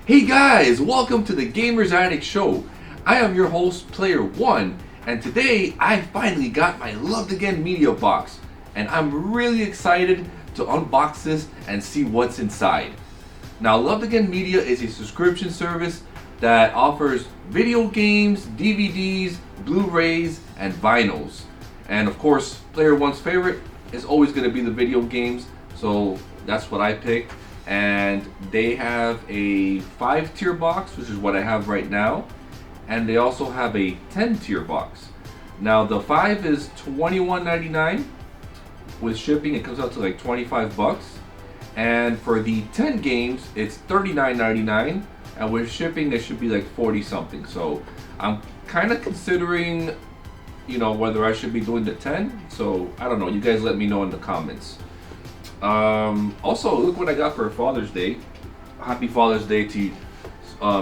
Hey guys, welcome to the Gamers Addict Show. I am your host, Player1, and today I finally got my Loved Again Media box, and I'm really excited to unbox this and see what's inside. Now, Loved Again Media is a subscription service that offers video games, DVDs, Blu-rays, and vinyls. And of course, Player1's favorite is always going to be the video games, so that's what I picked. And they have a 5-tier box, which is what I have right now, and they also have a 10-tier box. Now the 5 is $21.99 with shipping. It comes out to like 25 bucks, and for the 10 games it's $39.99, and with shipping it should be like 40 something. So I'm kind of considering, whether I should be doing the 10. So I don't know, you guys let me know in the comments. Also, look what I got for Father's Day. Happy Father's Day to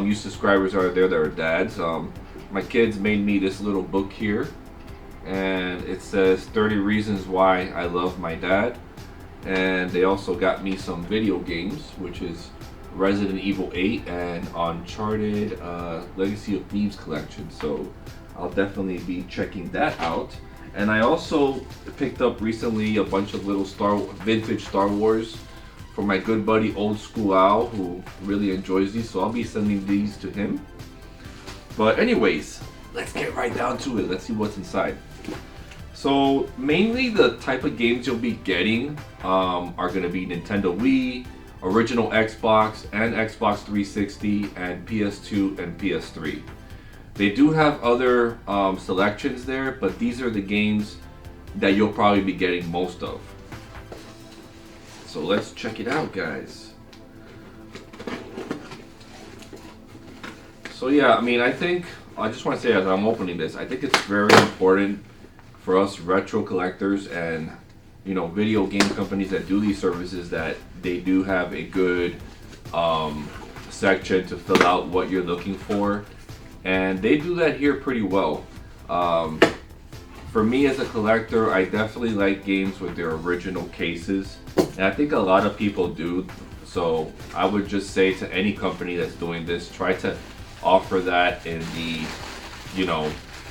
you subscribers out there that are dads. My kids made me this little book here, and it says 30 reasons why I love my dad. And they also got me some video games, which is Resident Evil 8 and Uncharted Legacy of Thieves collection. So I'll definitely be checking that out. And I also picked up recently a bunch of little vintage Star Wars from my good buddy Old School Al, who really enjoys these, so I'll be sending these to him. But anyways, let's get right down to it. Let's see what's inside. So mainly the type of games you'll be getting are going to be Nintendo Wii, original Xbox and Xbox 360, and PS2 and PS3. They do have other selections there, but these are the games that you'll probably be getting most of. So let's check it out, guys. So yeah, I just want to say, as I'm opening this, I think it's very important for us retro collectors and video game companies that do these services that they do have a good section to fill out what you're looking for. And they do that here pretty well. For me as a collector, I definitely like games with their original cases, and I think a lot of people do. So I would just say to any company that's doing this, try to offer that in the,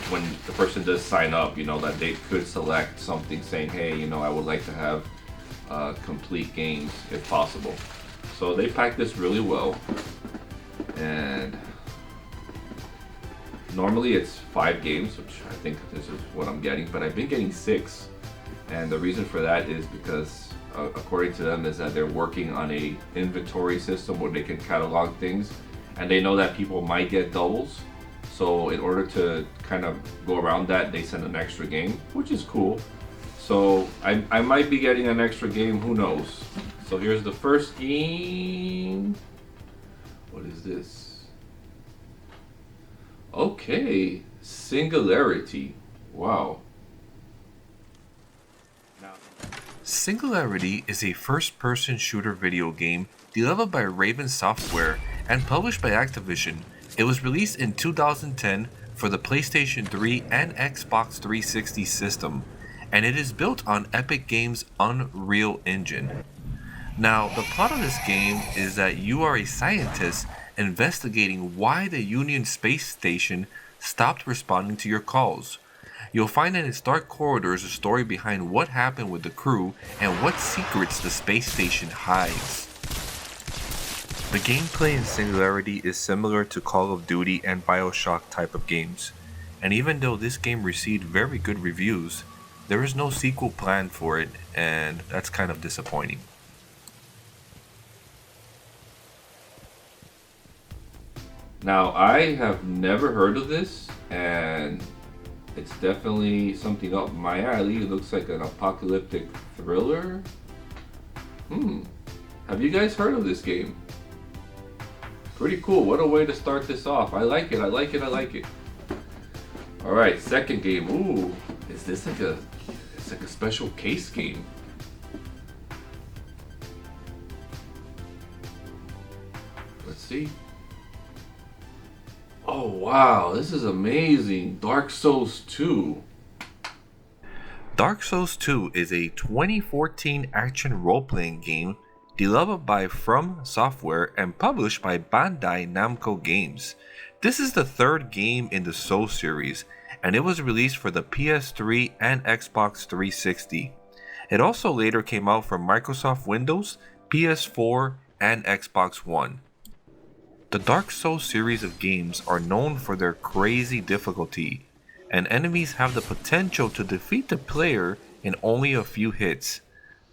when the person does sign up, that they could select something saying, hey, I would like to have complete games if possible. So they pack this really well, and normally it's 5 games, which I think this is what I'm getting, but I've been getting 6. And the reason for that is because, according to them, is that they're working on a inventory system where they can catalog things, and they know that people might get doubles. So in order to kind of go around that, they send an extra game, which is cool. So I might be getting an extra game, who knows. So here's the first game. What is this? Okay, Singularity. Wow. Singularity is a first-person shooter video game developed by Raven Software and published by Activision. It was released in 2010 for the PlayStation 3 and Xbox 360 system, and it is built on Epic Games' Unreal Engine. Now, the plot of this game is that you are a scientist investigating why the Union Space Station stopped responding to your calls. You'll find in its dark corridors a story behind what happened with the crew and what secrets the space station hides. The gameplay in Singularity is similar to Call of Duty and BioShock type of games, and even though this game received very good reviews, there is no sequel planned for it, and that's kind of disappointing. Now, I have never heard of this, and it's definitely something up my alley. It looks like an apocalyptic thriller. Have you guys heard of this game? Pretty cool. What a way to start this off. I like it, I like it, I like it. Alright, second game. Ooh, is this like a special case game? Let's see. Oh wow, this is amazing. Dark Souls 2. Dark Souls 2 is a 2014 action role-playing game developed by From Software and published by Bandai Namco Games. This is the third game in the Soul series, and it was released for the PS3 and Xbox 360. It also later came out for Microsoft Windows, PS4, and Xbox One. The Dark Souls series of games are known for their crazy difficulty, and enemies have the potential to defeat the player in only a few hits.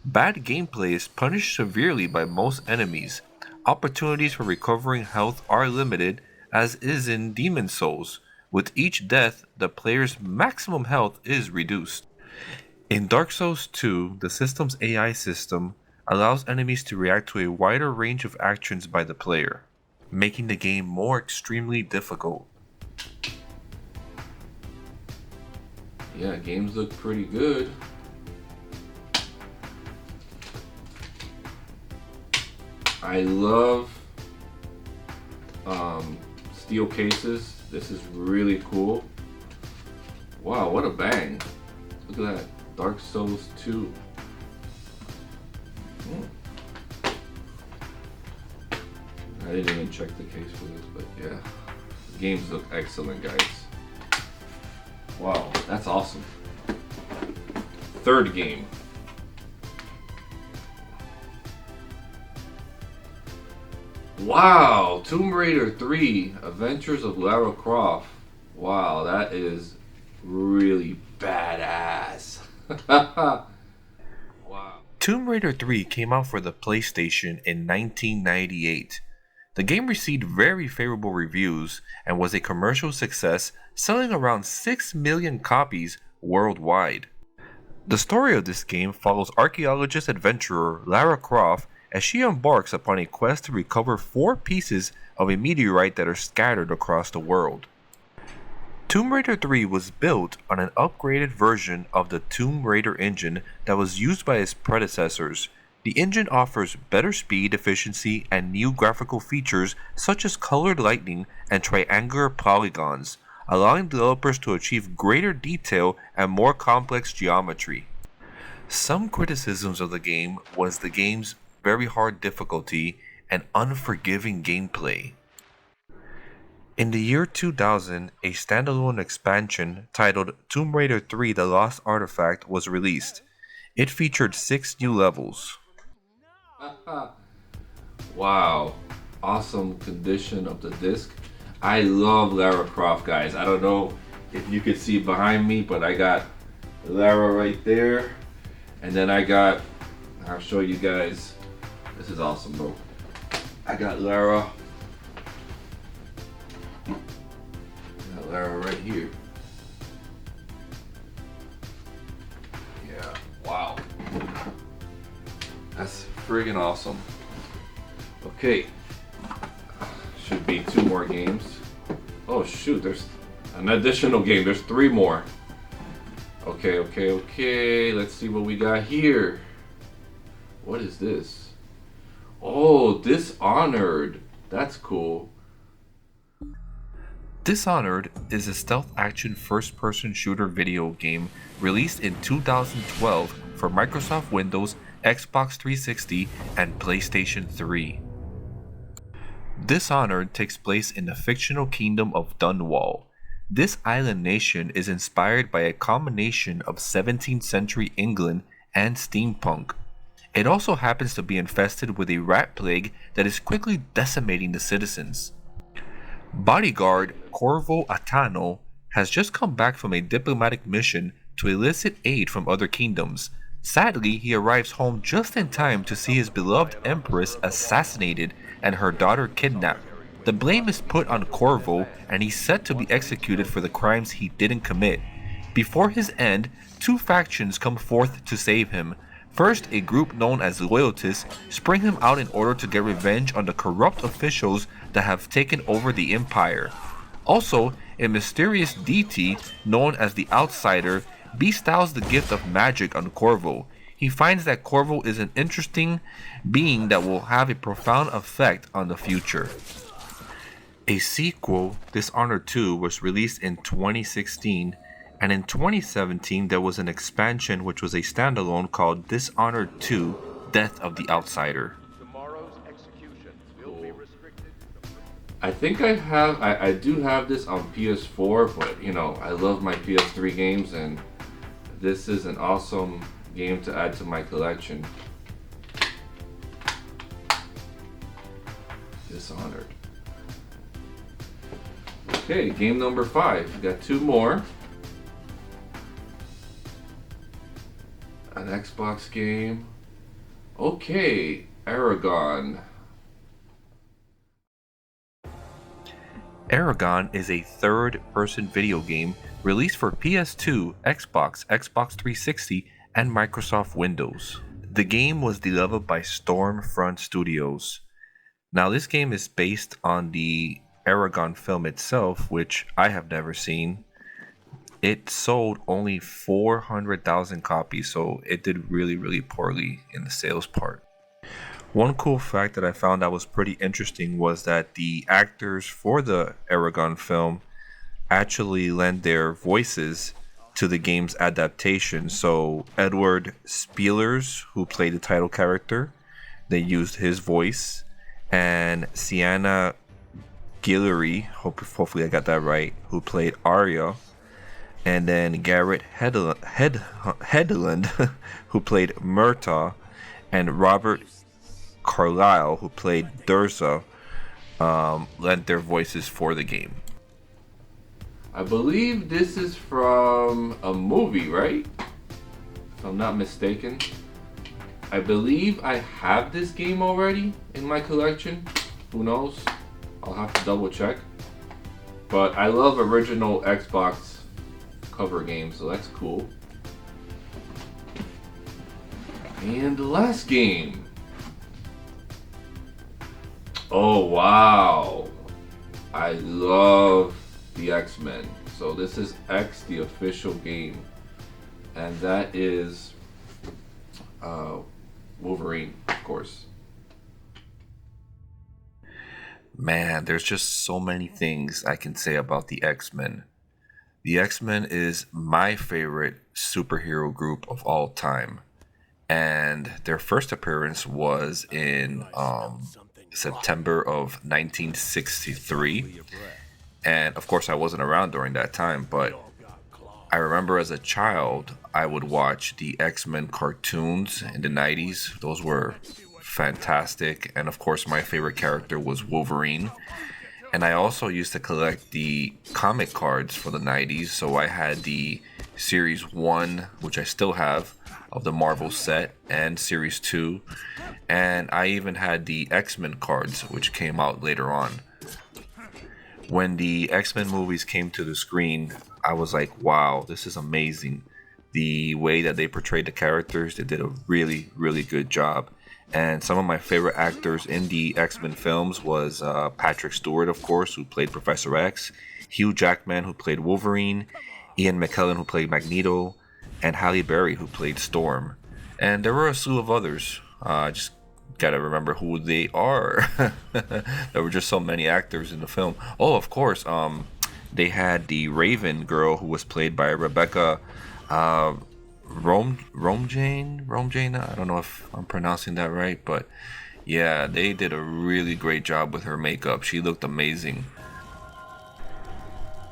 Bad gameplay is punished severely by most enemies. Opportunities for recovering health are limited, as is in Demon Souls. With each death, the player's maximum health is reduced. In Dark Souls 2, the system's AI system allows enemies to react to a wider range of actions by the player, making the game more extremely difficult. Yeah, games look pretty good. I love steel cases. This is really cool. Wow, what a bang. Look at that. Dark Souls 2. I didn't even check the case for this, but yeah. The games look excellent, guys. Wow, that's awesome. Third game. Wow, Tomb Raider 3, Adventures of Lara Croft. Wow, that is really badass. Wow. Tomb Raider 3 came out for the PlayStation in 1998. The game received very favorable reviews and was a commercial success, selling around 6 million copies worldwide. The story of this game follows archaeologist adventurer Lara Croft as she embarks upon a quest to recover 4 pieces of a meteorite that are scattered across the world. Tomb Raider 3 was built on an upgraded version of the Tomb Raider engine that was used by its predecessors. The engine offers better speed efficiency and new graphical features such as colored lighting and triangular polygons, allowing developers to achieve greater detail and more complex geometry. Some criticisms of the game was the game's very hard difficulty and unforgiving gameplay. In the year 2000, a standalone expansion titled Tomb Raider 3: The Lost Artifact was released. It featured 6 new levels. Wow, awesome condition of the disc. I love Lara Croft, guys. I don't know if you could see behind me, but I got Lara right there, and then I'll show you guys. This is awesome, bro. I got Lara right here. Yeah, wow. That's friggin' awesome. Okay, should be 2 more games. Oh shoot, there's an additional game. There's 3 more. Okay. Let's see what we got here. What is this? Oh, Dishonored. That's cool. Dishonored is a stealth action first-person shooter video game released in 2012 for Microsoft Windows, Xbox 360, and PlayStation 3. Dishonored takes place in the fictional kingdom of Dunwall. This island nation is inspired by a combination of 17th century England and steampunk. It also happens to be infested with a rat plague that is quickly decimating the citizens. Bodyguard Corvo Attano has just come back from a diplomatic mission to elicit aid from other kingdoms. Sadly, he arrives home just in time to see his beloved empress assassinated and her daughter kidnapped. The blame is put on Corvo, and he's set to be executed for the crimes he didn't commit. Before his end, 2 factions come forth to save him. First, a group known as Loyalists spring him out in order to get revenge on the corrupt officials that have taken over the empire. Also, a mysterious deity known as the Outsider bestows the gift of magic on Corvo. He finds that Corvo is an interesting being that will have a profound effect on the future. A sequel, Dishonored 2, was released in 2016, and in 2017 there was an expansion which was a standalone called Dishonored 2: Death of the Outsider. I think I do have this on PS4, but you know, I love my PS3 games, and this is an awesome game to add to my collection. Dishonored. Okay, game number 5. We got 2 more. An Xbox game. Okay, Aragon. Aragon is a third-person video game released for PS2, Xbox, Xbox 360, and Microsoft Windows. The game was developed by Stormfront Studios. Now, this game is based on the Aragon film itself, which I have never seen. It sold only 400,000 copies, so it did really, really poorly in the sales part. One cool fact that I found that was pretty interesting was that the actors for the Aragon film actually lent their voices to the game's adaptation. So Edward Spielers, who played the title character, they used his voice, and Sienna Guillory, hopefully I got that right, who played Arya, and then Garrett Hedlund, who played Murtaugh, and Robert Carlyle, who played Durza, lent their voices for the game. I believe this is from a movie, right? If I'm not mistaken. I believe I have this game already in my collection. Who knows? I'll have to double check. But I love original Xbox cover games, so that's cool. And the last game. Oh wow, I love the X-Men. So this is X, the official game, and that is Wolverine, of course. Man, there's just so many things I can say about the X-Men. The X-Men is my favorite superhero group of all time, and their first appearance was in September of 1963, and of course I wasn't around during that time, but I remember as a child I would watch the X-Men cartoons in the 90s. Those were fantastic, and of course my favorite character was Wolverine. And I also used to collect the comic cards for the 90s, so I had the Series 1, which I still have, of the Marvel set, and Series 2, and I even had the X-Men cards, which came out later on. When the X-Men movies came to the screen, I was like, wow, this is amazing. The way that they portrayed the characters, they did a really, really good job. And some of my favorite actors in the X-Men films was Patrick Stewart, of course, who played Professor X, Hugh Jackman, who played Wolverine, Ian McKellen, who played Magneto, and Halle Berry, who played Storm. And there were a slew of others. Just gotta remember who they are. There were just so many actors in the film. Oh, of course, they had the Raven girl, who was played by Rebecca Romijn. I don't know if I'm pronouncing that right, but yeah, they did a really great job with her makeup. She looked amazing.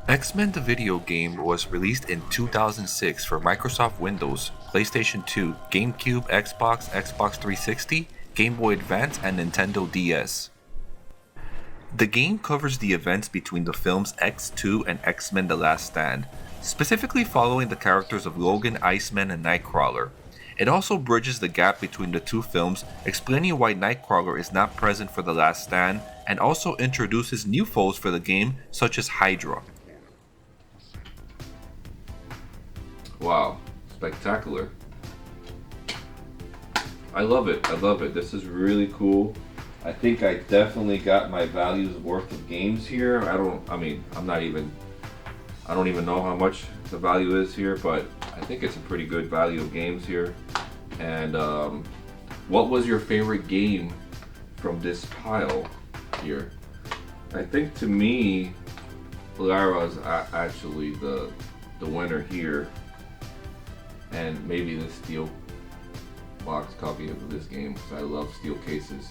X-Men the video game was released in 2006 for Microsoft Windows, PlayStation 2, GameCube, Xbox, Xbox 360, Game Boy Advance, and Nintendo DS. The game covers the events between the films X2 and X-Men The Last Stand, specifically following the characters of Logan, Iceman, and Nightcrawler. It also bridges the gap between the two films, explaining why Nightcrawler is not present for The Last Stand, and also introduces new foes for the game, such as Hydra. Wow, spectacular. I love it. I love it. This is really cool. I think I definitely got my value's worth of games here. I don't even know how much the value is here, but I think it's a pretty good value of games here. And what was your favorite game from this pile here? I think to me, Lara is actually the winner here. And maybe the steel box copy of this game, because I love steel cases.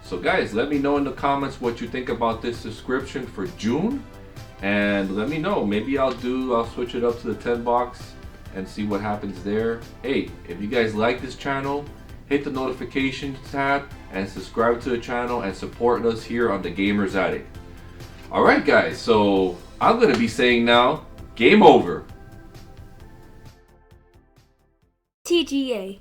So guys, let me know in the comments what you think about this subscription for June. And let me know, maybe I'll switch it up to the 10 box and see what happens there. Hey, if you guys like this channel, hit the notifications tab and subscribe to the channel and support us here on the Gamers Attic. Alright guys, so I'm gonna be saying now, game over. TGA.